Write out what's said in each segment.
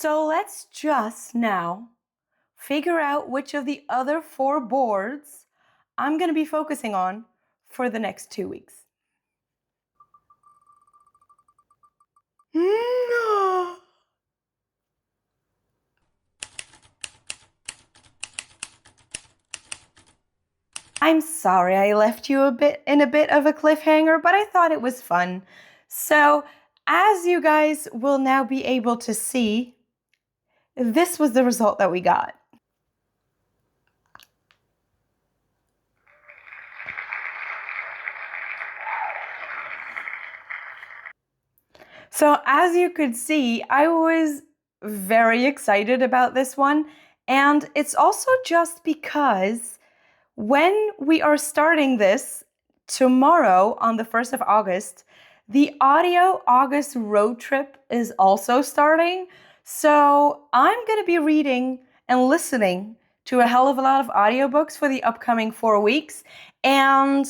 So let's just now figure out which of the other 4 boards I'm going to be focusing on for the next 2 weeks. I'm sorry I left you in a bit of a cliffhanger, but I thought it was fun. So, as you guys will now be able to see, this was the result that we got. So as you could see, I was very excited about this one. And it's also just because when we are starting this tomorrow on the 1st of August, the Audio August road trip is also starting. So I'm going to be reading and listening to a hell of a lot of audiobooks for the upcoming 4 weeks. And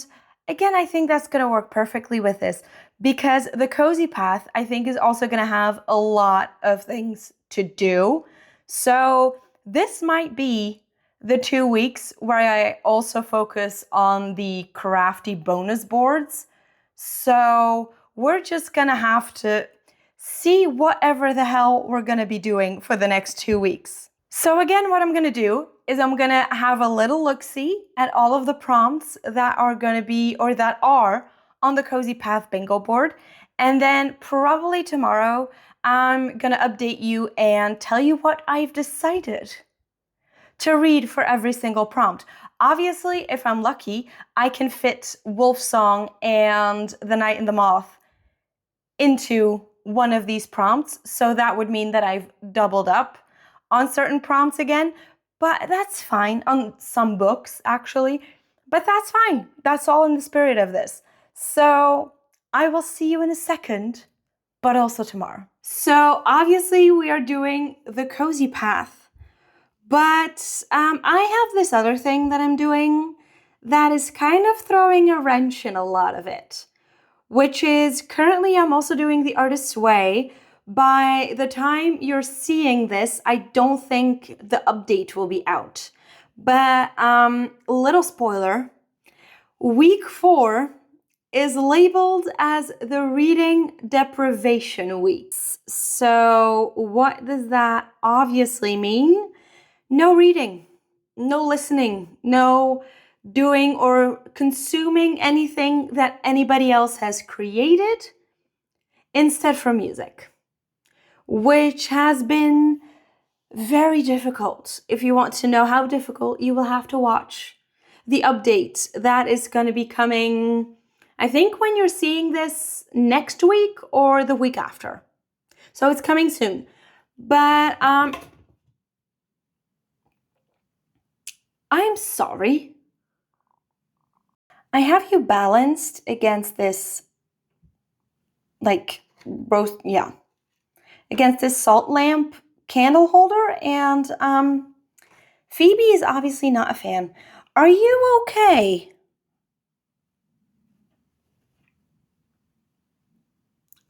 again, I think that's going to work perfectly with this because the Cozy Path, I think, is also going to have a lot of things to do. So this might be the 2 weeks where I also focus on the crafty bonus boards. So we're just going to have to see whatever the hell we're going to be doing for the next 2 weeks. So again, what I'm going to do is I'm going to have a little look-see at all of the prompts that are going to be or that are on the Cozy Path bingo board. And then probably tomorrow, I'm going to update you and tell you what I've decided to read for every single prompt. Obviously, if I'm lucky, I can fit Wolfsong and The Night and the Moth into one of these prompts. So that would mean that I've doubled up on certain prompts again. But that's fine on some books, actually. But that's fine. That's all in the spirit of this. So I will see you in a second, but also tomorrow. So obviously we are doing the Cozy Path. But I have this other thing that I'm doing that is kind of throwing a wrench in a lot of it, which is currently I'm also doing The Artist's Way. By the time you're seeing this, I don't think the update will be out. But little spoiler, week 4 is labeled as the reading deprivation weeks. So what does that obviously mean? No reading, no listening, no doing or consuming anything that anybody else has created, instead from music, which has been very difficult. If you want to know how difficult, you will have to watch the update that is going to be coming, I think when you're seeing this next week or the week after. So it's coming soon. But I'm sorry. I have you balanced against this, against this salt lamp candle holder, and Phoebe is obviously not a fan. Are you okay?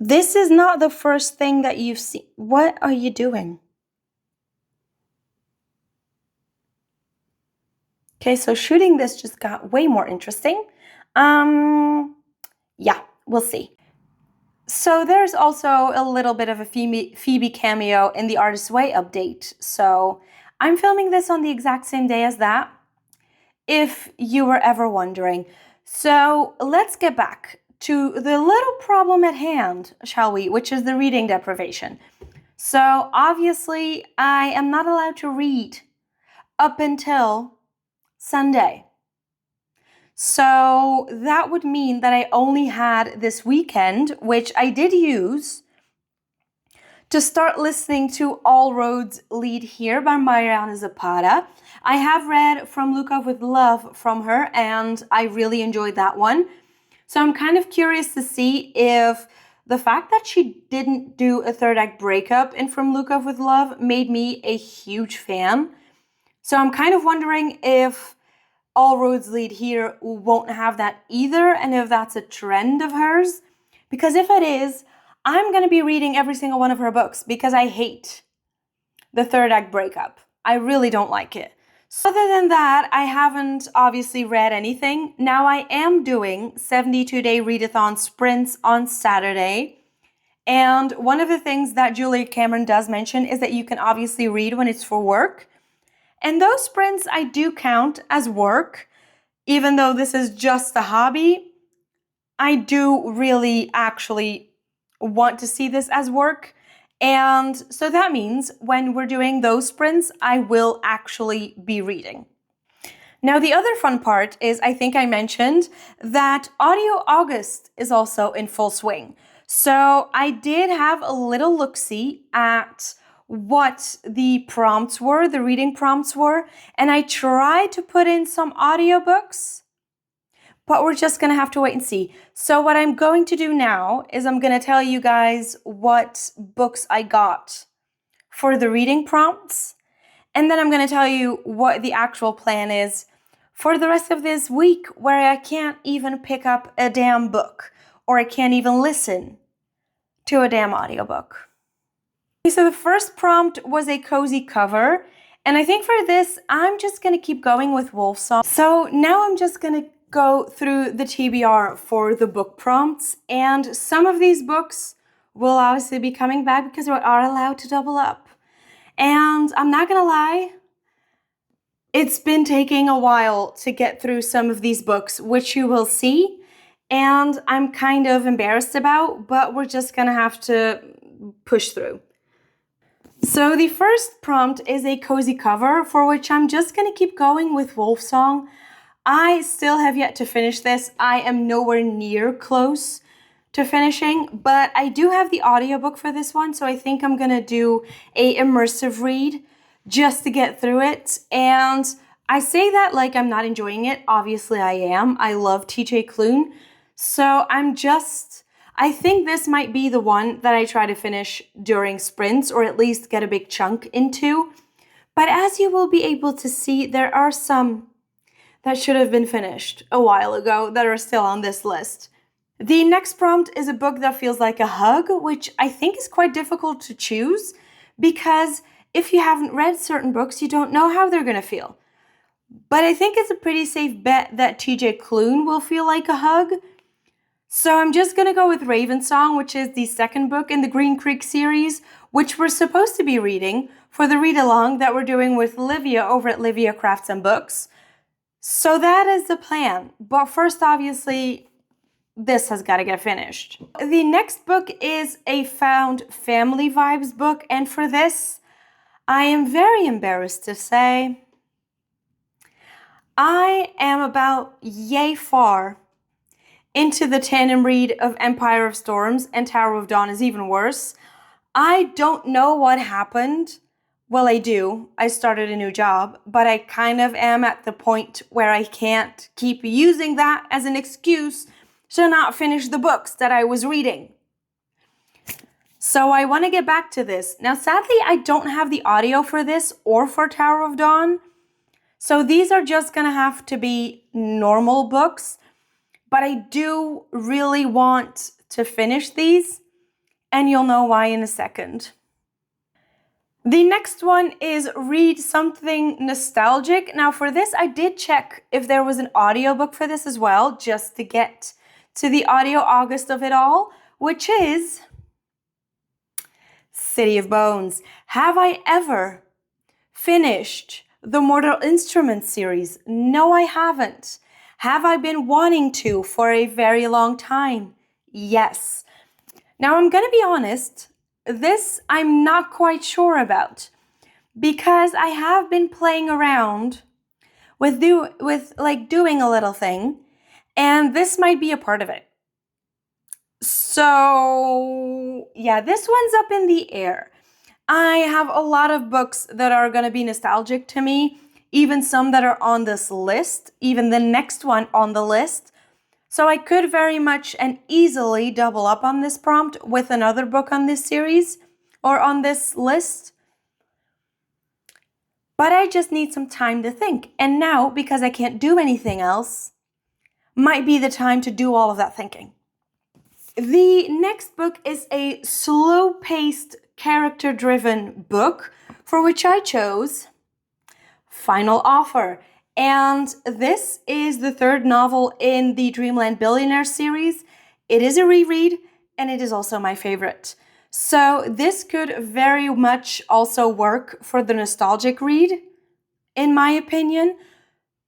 This is not the first thing that you've seen. What are you doing? Okay, so shooting this just got way more interesting. Yeah, we'll see. So there's also a little bit of a Phoebe cameo in the Artist's Way update. So I'm filming this on the exact same day as that, if you were ever wondering. So let's get back to the little problem at hand, shall we, which is the reading deprivation. So obviously I am not allowed to read up until Sunday. So that would mean that I only had this weekend, which I did use to start listening to All Roads Lead Here by Mariana Zapata. I have read From Look Up With Love from her, and I really enjoyed that one. So I'm kind of curious to see if the fact that she didn't do a third act breakup in From Look Up With Love made me a huge fan. So I'm kind of wondering if All Roads Lead Here won't have that either, and if that's a trend of hers. Because if it is, I'm going to be reading every single one of her books because I hate the third act breakup. I really don't like it. So other than that, I haven't obviously read anything. Now I am doing 72-day readathon sprints on Saturday. And one of the things that Julia Cameron does mention is that you can obviously read when it's for work. And those sprints I do count as work. Even though this is just a hobby, I do really actually want to see this as work. And so that means when we're doing those sprints, I will actually be reading. Now, the other fun part is, I think I mentioned that Audio August is also in full swing. So I did have a little look-see at what the prompts were, the reading prompts were, and I tried to put in some audiobooks, but we're just going to have to wait and see. So what I'm going to do now is I'm going to tell you guys what books I got for the reading prompts. And then I'm going to tell you what the actual plan is for the rest of this week, where I can't even pick up a damn book, or I can't even listen to a damn audiobook. Okay, so the first prompt was a cozy cover. And I think for this, I'm just going to keep going with Wolfsong. So now I'm just going to go through the TBR for the book prompts, and some of these books will obviously be coming back because we are allowed to double up. And I'm not gonna lie, it's been taking a while to get through some of these books, which you will see, and I'm kind of embarrassed about, but we're just gonna have to push through. So the first prompt is a cozy cover, for which I'm just gonna keep going with Wolfsong. I still have yet to finish this. I am nowhere near close to finishing, but I do have the audiobook for this one, so I think I'm gonna do a immersive read just to get through it. And I say that like I'm not enjoying it. Obviously I am. I love TJ Klune. So I think this might be the one that I try to finish during sprints, or at least get a big chunk into. But as you will be able to see, there are some that should have been finished a while ago that are still on this list. The next prompt is a book that feels like a hug, which I think is quite difficult to choose, because if you haven't read certain books, you don't know how they're going to feel. But I think it's a pretty safe bet that TJ Klune will feel like a hug. So I'm just going to go with Ravensong, which is the second book in the Green Creek series, which we're supposed to be reading for the read-along that we're doing with Livia over at Livia Crafts and Books. So that is the plan. But first, obviously, this has got to get finished. The next book is a found family vibes book. And for this, I am very embarrassed to say, I am about yay far into the tandem read of Empire of Storms, and Tower of Dawn is even worse. I don't know what happened. Well, I do. I started a new job, but I kind of am at the point where I can't keep using that as an excuse to not finish the books that I was reading. So I want to get back to this. Now, sadly, I don't have the audio for this or for Tower of Dawn. So these are just going to have to be normal books. But I do really want to finish these, and you'll know why in a second. The next one is Read Something Nostalgic. Now for this, I did check if there was an audiobook for this as well, just to get to the audio August of it all, which is City of Bones. Have I ever finished the Mortal Instruments series? No, I haven't. Have I been wanting to for a very long time? Yes. Now I'm gonna be honest, this I'm not quite sure about, because I have been playing around with doing a little thing, and this might be a part of it. So yeah, this one's up in the air. I have a lot of books that are gonna be nostalgic to me, even some that are on this list, even the next one on the list. So I could very much and easily double up on this prompt with another book on this series or on this list. But I just need some time to think. And now, because I can't do anything else, might be the time to do all of that thinking. The next book is a slow-paced, character-driven book for which I chose Final Offer. And this is the third novel in the Dreamland Billionaire series. It is a reread, and it is also my favorite. So this could very much also work for the nostalgic read, in my opinion,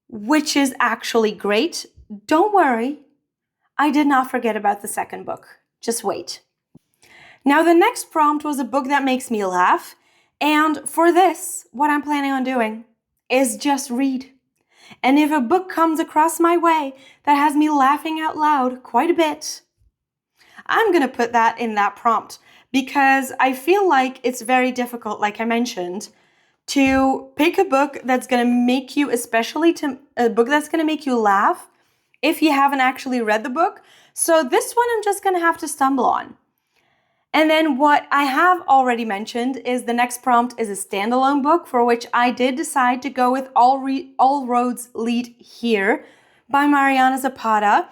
which is actually great. Don't worry, I did not forget about the second book. Just wait. Now, the next prompt was a book that makes me laugh, and for this, what I'm planning on doing is just read. And if a book comes across my way that has me laughing out loud quite a bit, I'm going to put that in that prompt, because I feel like it's very difficult, like I mentioned, to pick a book that's going to make you, especially a book that's going to make you laugh if you haven't actually read the book. So this one I'm just going to have to stumble on. And then what I have already mentioned is the next prompt is a standalone book, for which I did decide to go with All Roads Lead Here by Mariana Zapata.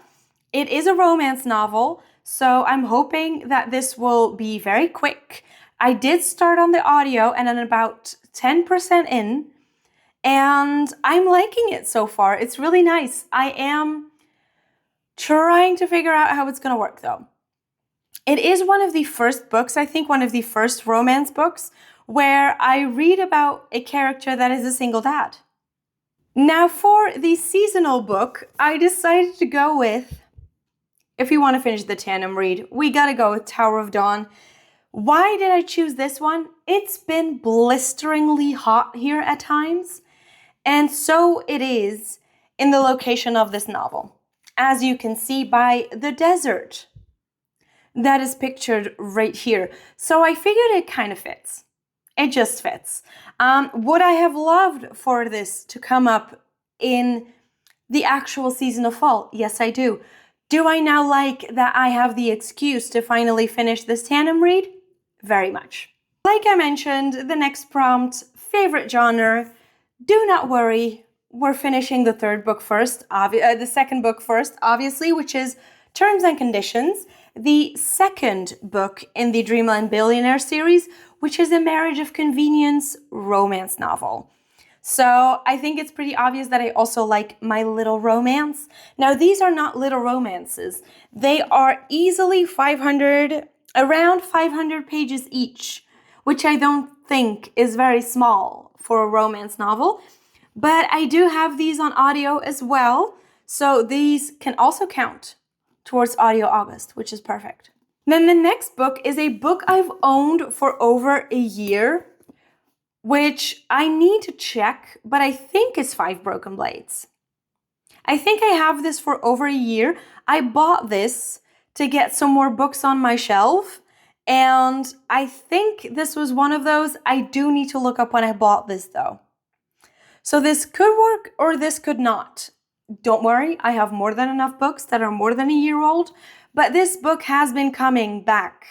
It is a romance novel, so I'm hoping that this will be very quick. I did start on the audio and I'm about 10% in, and I'm liking it so far. It's really nice. I am trying to figure out how it's going to work though. It is one of the first books, I think one of the first romance books, where I read about a character that is a single dad. Now for the seasonal book, I decided to go with, if you want to finish the tandem read, we gotta go with Tower of Dawn. Why did I choose this one? It's been blisteringly hot here at times, and so it is in the location of this novel, as you can see by the desert that is pictured right here. So I figured it kind of fits. It just fits. Would I have loved for this to come up in the actual season of fall? Yes, I do. Do I now like that I have the excuse to finally finish this tandem read? Very much. Like I mentioned, the next prompt, favorite genre. Do not worry, we're finishing the second book first, obviously, which is Terms and Conditions, the second book in the Dreamland Billionaire series, which is a marriage of convenience romance novel. So I think it's pretty obvious that I also like my little romance. Now, these are not little romances. They are easily around 500 pages each, which I don't think is very small for a romance novel. But I do have these on audio as well, so these can also count towards Audio August, which is perfect. Then the next book is a book I've owned for over a year, which I need to check, but I think it's Five Broken Blades. I think I have this for over a year. I bought this to get some more books on my shelf, and I think this was one of those. I do need to look up when I bought this though. So this could work or this could not. Don't worry, I have more than enough books that are more than a year old, but this book has been coming back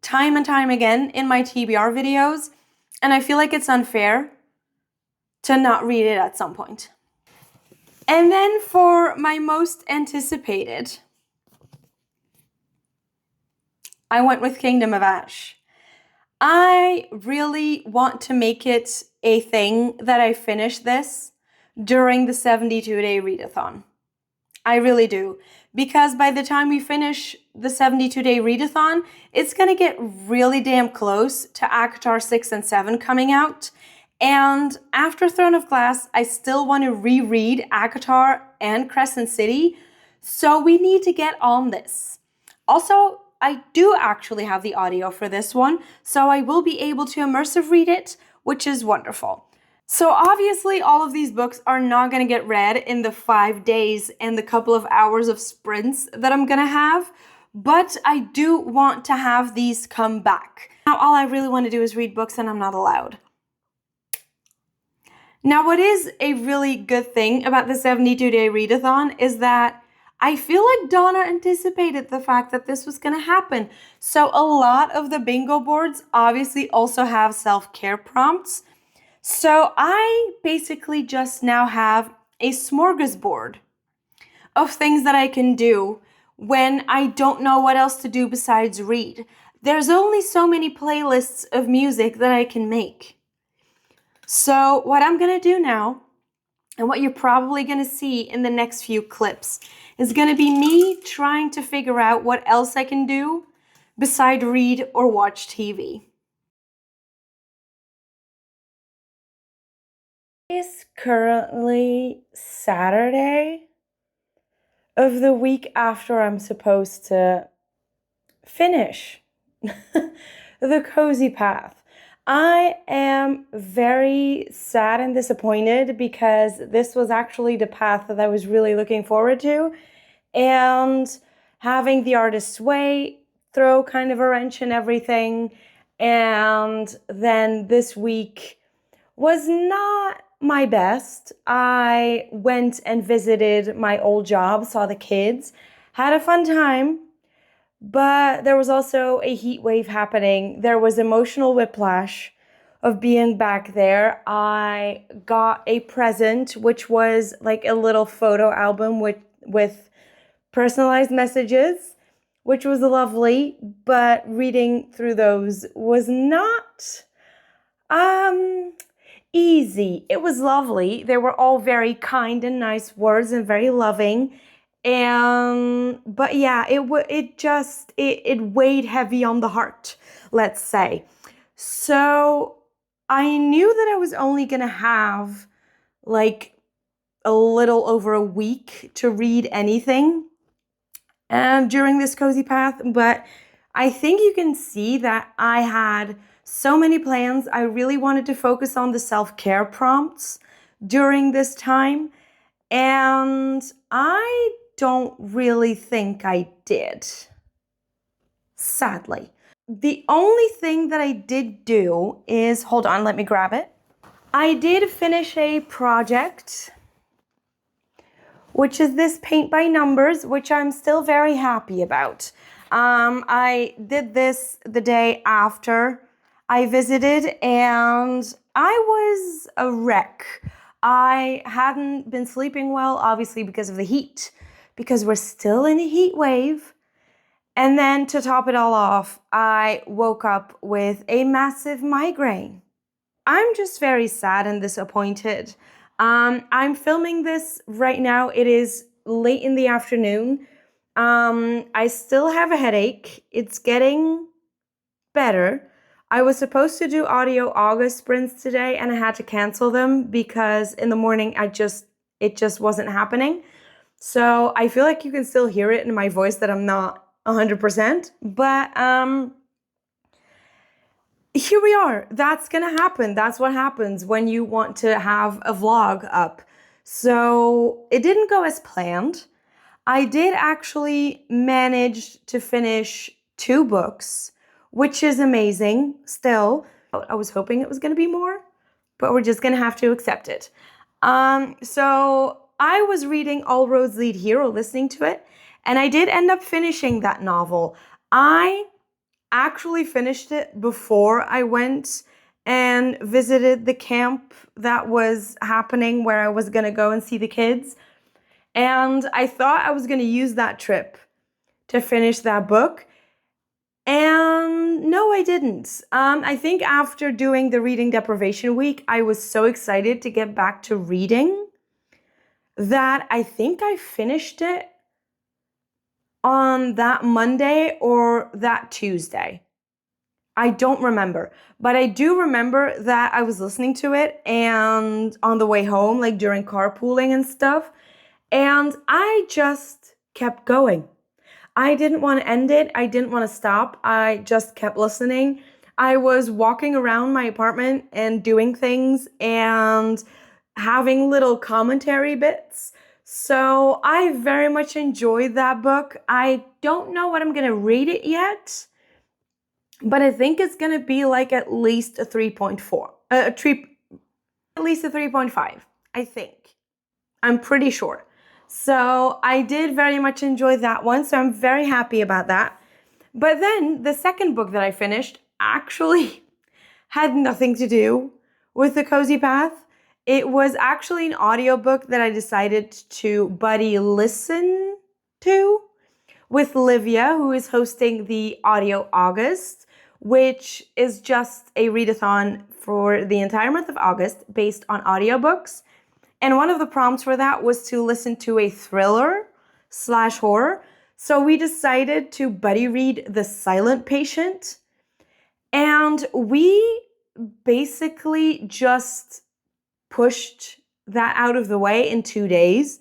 time and time again in my TBR videos, and I feel like it's unfair to not read it at some point. And then for my most anticipated, I went with Kingdom of Ash. I really want to make it a thing that I finish this during the 72-day readathon. I really do. Because by the time we finish the 72-day readathon, it's going to get really damn close to ACOTAR 6 and 7 coming out. And after Throne of Glass, I still want to reread ACOTAR and Crescent City. So we need to get on this. Also, I do actually have the audio for this one, so I will be able to immersive read it, which is wonderful. So obviously all of these books are not going to get read in the 5 days and the couple of hours of sprints that I'm going to have, but I do want to have these come back. Now all I really want to do is read books and I'm not allowed. Now what is a really good thing about the 72-day readathon is that I feel like Donna anticipated the fact that this was going to happen. So a lot of the bingo boards obviously also have self-care prompts. So I basically just now have a smorgasbord of things that I can do when I don't know what else to do besides read. There's only so many playlists of music that I can make. So what I'm going to do now, and what you're probably going to see in the next few clips, is going to be me trying to figure out what else I can do beside read or watch TV. It's currently Saturday of the week after I'm supposed to finish the Cozy Path. I am very sad and disappointed because this was actually the path that I was really looking forward to. And having the Artist's Way throw kind of a wrench in everything. And then this week was not my best. I went and visited my old job, saw the kids, had a fun time. But there was also a heat wave happening. There was emotional whiplash of being back there. I got a present, which was like a little photo album with personalized messages, which was lovely. But reading through those was not easy. It was lovely. They were all very kind and nice words and very loving. But yeah, it weighed heavy on the heart, let's say. So I knew that I was only gonna have like a little over a week to read anything during this Cozy Path, but I think you can see that I had so many plans. I really wanted to focus on the self-care prompts during this time, and I don't really think I did, sadly. The only thing that I did do is, hold on, let me grab it. I did finish a project, which is this paint by numbers, which I'm still very happy about. I did this the day after I visited, and I was a wreck. I hadn't been sleeping well, obviously because of the heat, because we're still in a heat wave. And then to top it all off, I woke up with a massive migraine. I'm just very sad and disappointed. I'm filming this right now. It is late in the afternoon. I still have a headache. It's getting better. I was supposed to do audio August sprints today, and I had to cancel them because in the morning it just wasn't happening. So I feel like you can still hear it in my voice that I'm not 100%, but here we are. That's gonna happen. That's what happens when you want to have a vlog up. So it didn't go as planned. I did actually manage to finish 2 books, which is amazing still. I was hoping it was gonna be more, but we're just gonna have to accept it. So I was reading All Roads Lead Here, or listening to it, and I did end up finishing that novel. I actually finished it before I went and visited the camp that was happening where I was going to go and see the kids. And I thought I was going to use that trip to finish that book. And no, I didn't. I think after doing the reading deprivation week, I was so excited to get back to reading that I think I finished it on that Monday or that Tuesday. I don't remember, but I do remember that I was listening to it and on the way home, like during carpooling and stuff, and I just kept going. I didn't want to end it. I didn't want to stop. I just kept listening. I was walking around my apartment and doing things and having little commentary bits. So I very much enjoyed that book. I don't know what I'm going to rate it yet, but I think it's going to be like at least a 3.4. At least a 3.5, I think. I'm pretty sure. So I did very much enjoy that one, so I'm very happy about that. But then the second book that I finished actually had nothing to do with the Cozy Path. It was actually an audiobook that I decided to buddy listen to with Livia, who is hosting the Audio August, which is just a readathon for the entire month of August based on audiobooks. And one of the prompts for that was to listen to a thriller/horror. So we decided to buddy read The Silent Patient. And we basically just pushed that out of the way in 2 days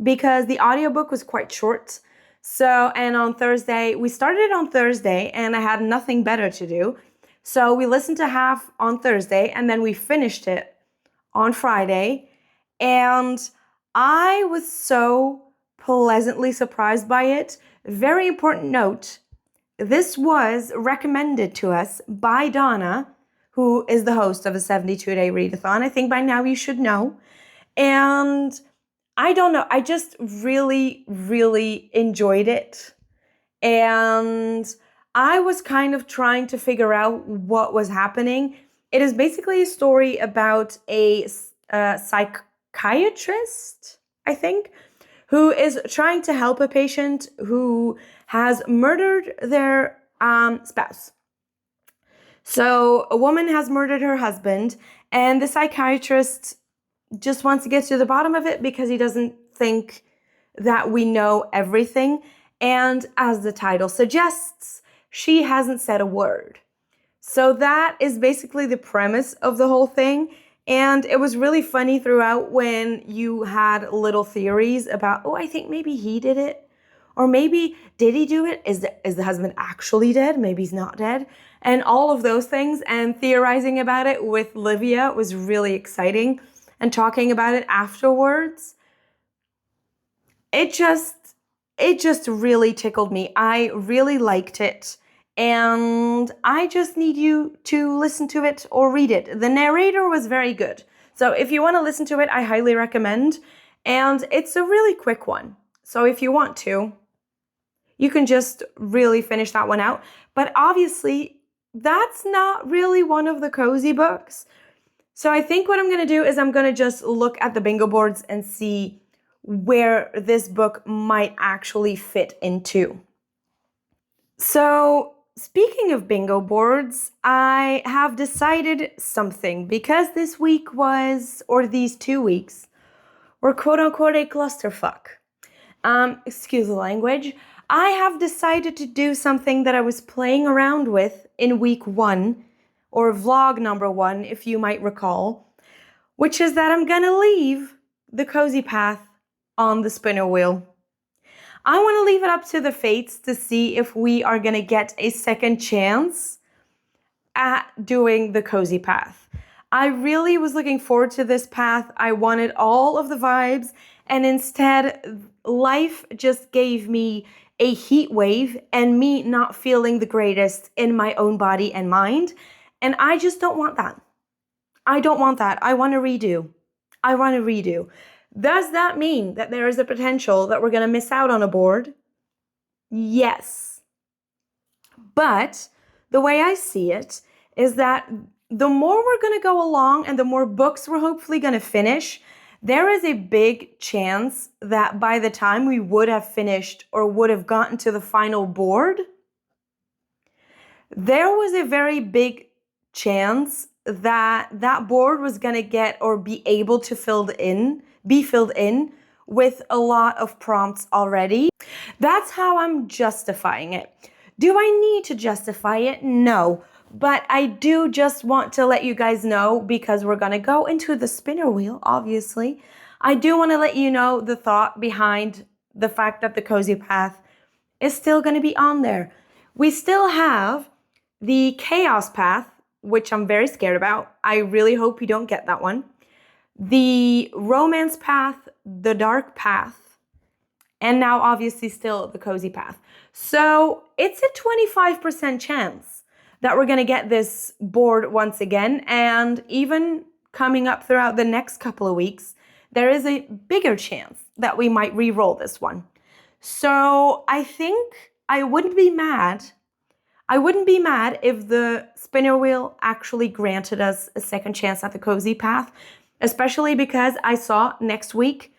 because the audiobook was quite short. So, and on Thursday, we started on Thursday and I had nothing better to do. So we listened to half on Thursday and then we finished it on Friday. And I was so pleasantly surprised by it. Very important note, this was recommended to us by Donna, who is the host of a 72-day readathon. I think by now you should know. And I don't know, I just really, really enjoyed it. And I was kind of trying to figure out what was happening. It is basically a story about a psychiatrist, I think, who is trying to help a patient who has murdered their spouse. So a woman has murdered her husband, and the psychiatrist just wants to get to the bottom of it because he doesn't think that we know everything. And as the title suggests, she hasn't said a word. So that is basically the premise of the whole thing. And it was really funny throughout when you had little theories about, oh, I think maybe he did it. Or maybe, did he do it? Is the husband actually dead? Maybe he's not dead. And all of those things. And theorizing about it with Livia was really exciting. And talking about it afterwards, it just really tickled me. I really liked it. And I just need you to listen to it or read it. The narrator was very good. So if you want to listen to it, I highly recommend. And it's a really quick one. So if you want to, you can just really finish that one out. But obviously, that's not really one of the cozy books. So I think what I'm going to do is I'm going to just look at the bingo boards and see where this book might actually fit into. So speaking of bingo boards, I have decided something because this week was, or these 2 weeks, were quote unquote a clusterfuck. Excuse the language. I have decided to do something that I was playing around with in week 1, or vlog number 1, if you might recall, which is that I'm gonna leave the cozy path on the spinner wheel. I want to leave it up to the fates to see if we are gonna get a second chance at doing the cozy path. I really was looking forward to this path. I wanted all of the vibes, and instead, life just gave me a heat wave and me not feeling the greatest in my own body and mind. And I just don't want that. I don't want that. I want to redo. Does that mean that there is a potential that we're going to miss out on a board? Yes. But the way I see it is that the more we're going to go along and the more books we're hopefully going to finish, there is a big chance that by the time we would have finished or would have gotten to the final board, there was a very big chance that that board was going to get or be able to be filled in with a lot of prompts already. That's how I'm justifying it. Do I need to justify it? No. But I do just want to let you guys know, because we're going to go into the spinner wheel, obviously. I do want to let you know the thought behind the fact that the cozy path is still going to be on there. We still have the chaos path, which I'm very scared about. I really hope you don't get that one. The romance path, the dark path, and now obviously still the cozy path. So it's a 25% chance that we're going to get this board once again. And even coming up throughout the next couple of weeks, there is a bigger chance that we might re-roll this one. So I think I wouldn't be mad if the spinner wheel actually granted us a second chance at the cozy path, especially because I saw next week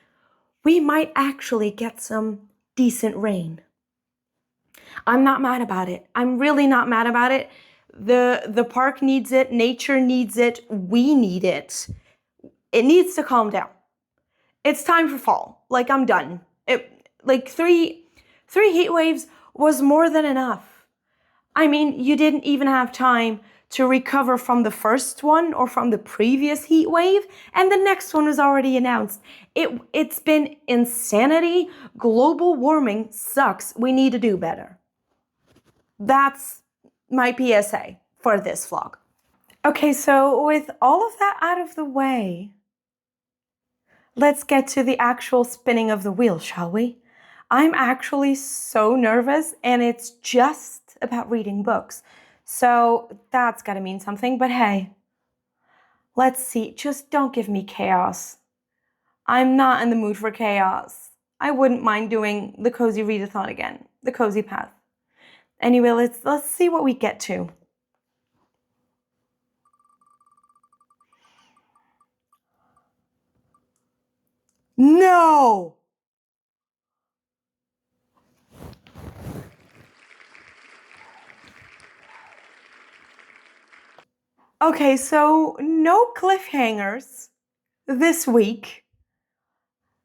we might actually get some decent rain. I'm not mad about it. I'm really not mad about it. The park needs it, nature needs it, we need it. It needs to calm down. It's time for fall. Like, I'm done. Three heat waves was more than enough. I mean, you didn't even have time to recover from the first one or from the previous heat wave, and the next one was already announced. It's been insanity. Global warming sucks. We need to do better. That's my PSA for this vlog. Okay, so with all of that out of the way, let's get to the actual spinning of the wheel, shall we? I'm actually so nervous, and it's just about reading books. So that's gotta mean something, but hey, let's see. Just don't give me chaos. I'm not in the mood for chaos. I wouldn't mind doing the cozy readathon again, the cozy path. Anyway, let's see what we get to. No! Okay, so no cliffhangers this week.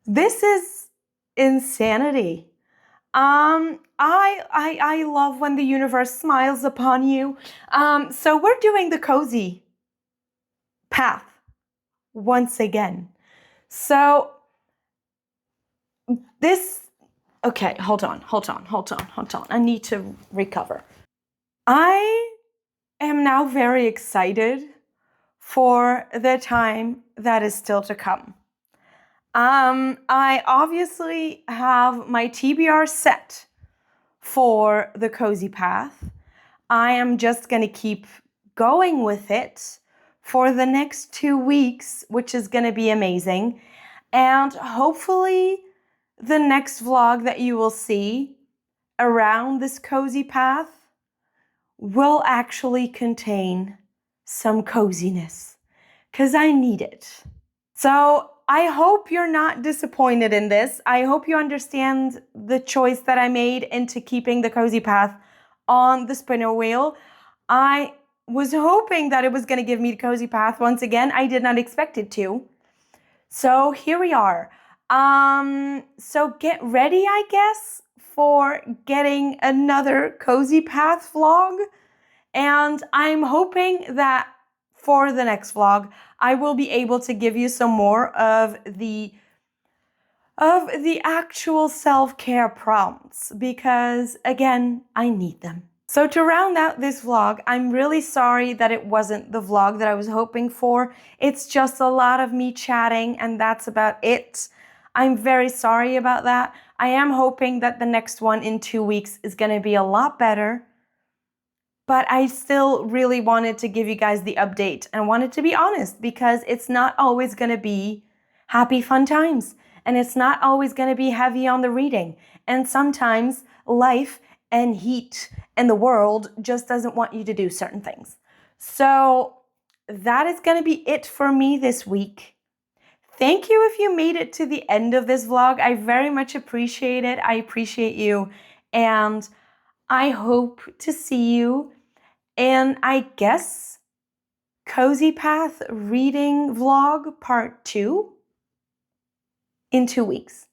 This is insanity. I love when the universe smiles upon you. So we're doing the cozy path once again. So okay, hold on. I need to recover. I am now very excited for the time that is still to come. I obviously have my TBR set for the cozy path. I am just gonna keep going with it for the next 2 weeks, which is gonna be amazing. And hopefully the next vlog that you will see around this cozy path will actually contain some coziness, because I need it. So I hope you're not disappointed in this. I hope you understand the choice that I made into keeping the cozy path on the spinner wheel. I was hoping that it was going to give me the cozy path once again. I did not expect it to. So here we are. So get ready, I guess, for getting another cozy path vlog. And I'm hoping that for the next vlog, I will be able to give you some more of the actual self-care prompts, because again, I need them. So to round out this vlog, I'm really sorry that it wasn't the vlog that I was hoping for. It's just a lot of me chatting, and that's about it. I'm very sorry about that. I am hoping that the next one in 2 weeks is going to be a lot better. But I still really wanted to give you guys the update and wanted to be honest, because it's not always going to be happy, fun times. And it's not always going to be heavy on the reading. And sometimes life and heat and the world just doesn't want you to do certain things. So that is going to be it for me this week. Thank you if you made it to the end of this vlog. I very much appreciate it. I appreciate you. And I hope to see you in, I guess, Cozy Path reading vlog part 2 in 2 weeks.